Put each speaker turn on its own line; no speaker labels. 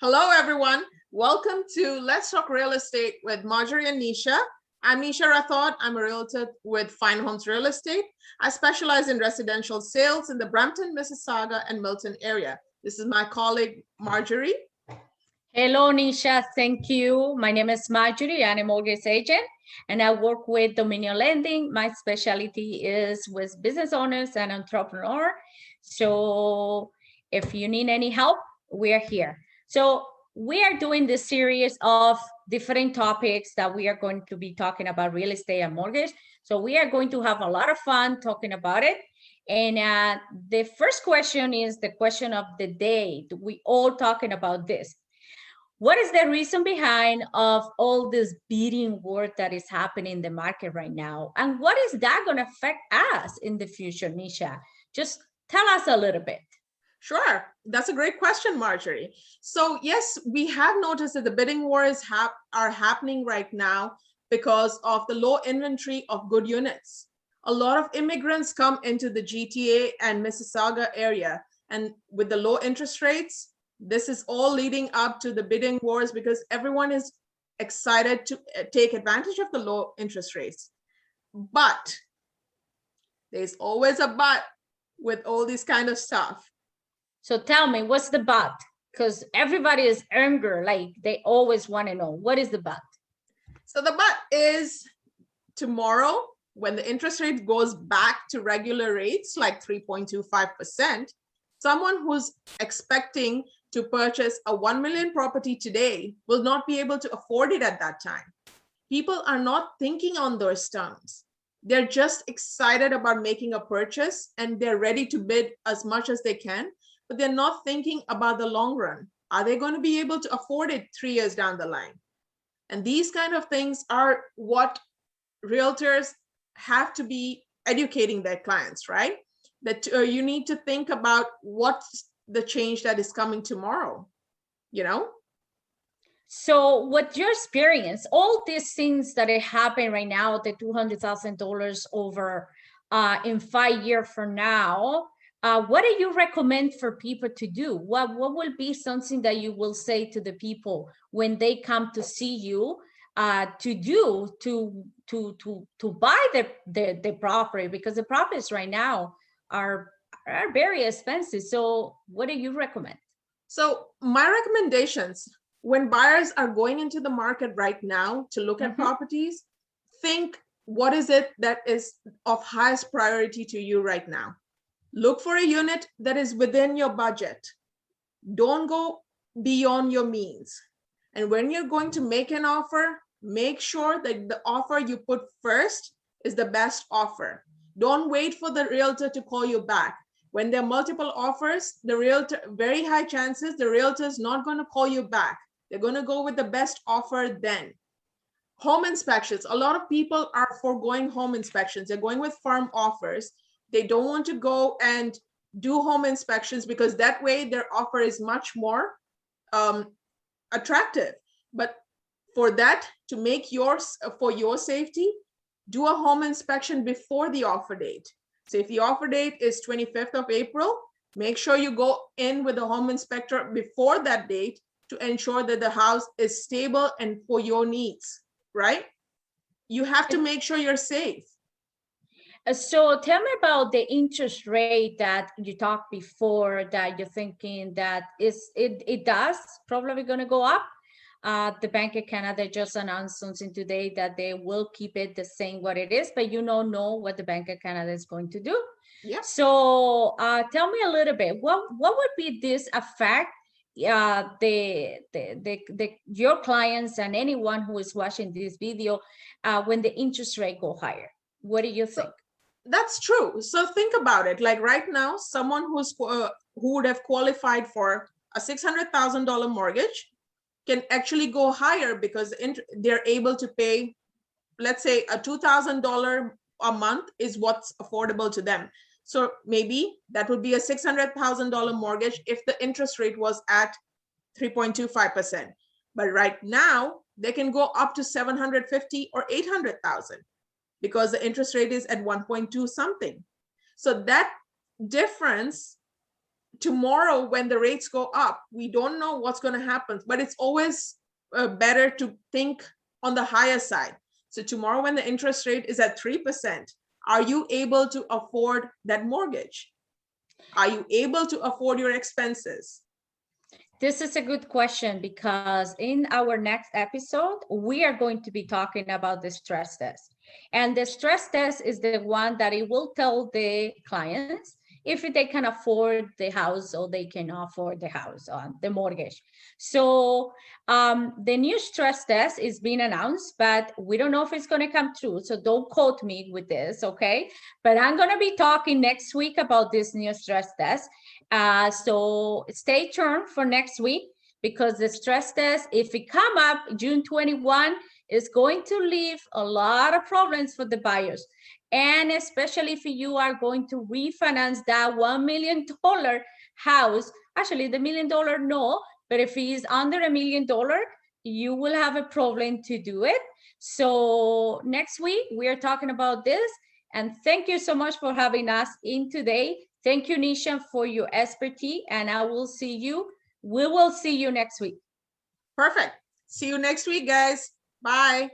Hello, everyone. Welcome to Let's Talk Real Estate with Maryuri and Nisha. I'm Nisha Rathod. I'm a realtor with Fine Homes Real Estate. I specialize in residential sales in the Brampton, Mississauga, and Milton area. This is my colleague, Maryuri.
Hello, Nisha. Thank you. My name is Maryuri. I'm a mortgage agent, and I work with Dominion Lending. My specialty is with business owners and entrepreneurs. So if you need any help, we're here. So we are doing this series of different topics that we are going to be talking about real estate and mortgage. So we are going to have a lot of fun talking about it. And the first question is the question of the day. We all talking about this. What is the reason behind of all this bidding war that is happening in the market right now? And what is that going to affect us in the future, Nisha? Just tell us a little bit.
Sure. That's a great question, Maryuri. So yes, we have noticed that the bidding wars are happening right now because of the low inventory of good units. A lot of immigrants come into the GTA and Mississauga area, and with the low interest rates, this is all leading up to the bidding wars because everyone is excited to take advantage of the low interest rates. But there's always a but with all this kind of stuff.
So tell me, what's the but? Because everybody is angry, like they always want to know, what is the but?
So the but is tomorrow, when the interest rate goes back to regular rates, like 3.25%, someone who's expecting to purchase a 1 million property today will not be able to afford it at that time. People are not thinking on those terms. They're just excited about making a purchase and they're ready to bid as much as they can, but they're not thinking about the long run. Are they going to be able to afford it 3 years down the line? And these kind of things are what realtors have to be educating their clients, right? That you need to think about what's the change that is coming tomorrow, you know?
So what your experience, all these things that are happening right now, the $200,000 over in 5 years from now, what do you recommend for people to do? What will be something that you will say to the people when they come to see you to do to buy the property? Because the properties right now are very expensive. So what do you recommend?
So my recommendations, when buyers are going into the market right now to look at properties, think what is it that is of highest priority to you right now. Look for a unit that is within your budget. Don't go beyond your means. And when you're going to make an offer, make sure that the offer you put first is the best offer. Don't wait for the realtor to call you back. When there are multiple offers, the realtor, very high chances, the realtor is not going to call you back. They're going to go with the best offer then. Home inspections. A lot of people are foregoing home inspections. They're going with firm offers. They don't want to go and do home inspections because that way their offer is much more attractive. But for that, to make yours for your safety, do a home inspection before the offer date. So if the offer date is 25th of April, make sure you go in with a home inspector before that date to ensure that the house is stable and for your needs, right? You have to make sure you're safe.
So tell me about the interest rate that you talked before that you're thinking that it does probably going to go up. The Bank of Canada just announced something today that they will keep it the same what it is, but you don't know what the Bank of Canada is going to do.
Yeah.
So tell me a little bit, what would be this affect your clients and anyone who is watching this video when the interest rate go higher? What do you think?
That's true. So think about it. Like right now, someone who would have qualified for a $600,000 mortgage can actually go higher because they're able to pay, let's say, a $2,000 a month is what's affordable to them. So maybe that would be a $600,000 mortgage if the interest rate was at 3.25%. But right now, they can go up to 750 or 800,000 because the interest rate is at 1.2 something. So that difference tomorrow when the rates go up, we don't know what's going to happen, but it's always better to think on the higher side. So tomorrow when the interest rate is at 3%, are you able to afford that mortgage? Are you able to afford your expenses?
This is a good question, because in our next episode, we are going to be talking about the stress test. And the stress test is the one that it will tell the clients if they can afford the house or they can afford the house on the mortgage. So the new stress test is being announced, but we don't know if it's going to come true. So don't quote me with this, okay? But I'm going to be talking next week about this new stress test. So stay tuned for next week, because the stress test, if it come up June 21, is going to leave a lot of problems for the buyers. And especially if you are going to refinance that $1 million house, actually the $1 million, no, but if it is under $1 million, you will have a problem to do it. So next week, we are talking about this. And thank you so much for having us in today. Thank you, Nisha, for your expertise. And I will see you. We will see you next week.
Perfect. See you next week, guys. Bye.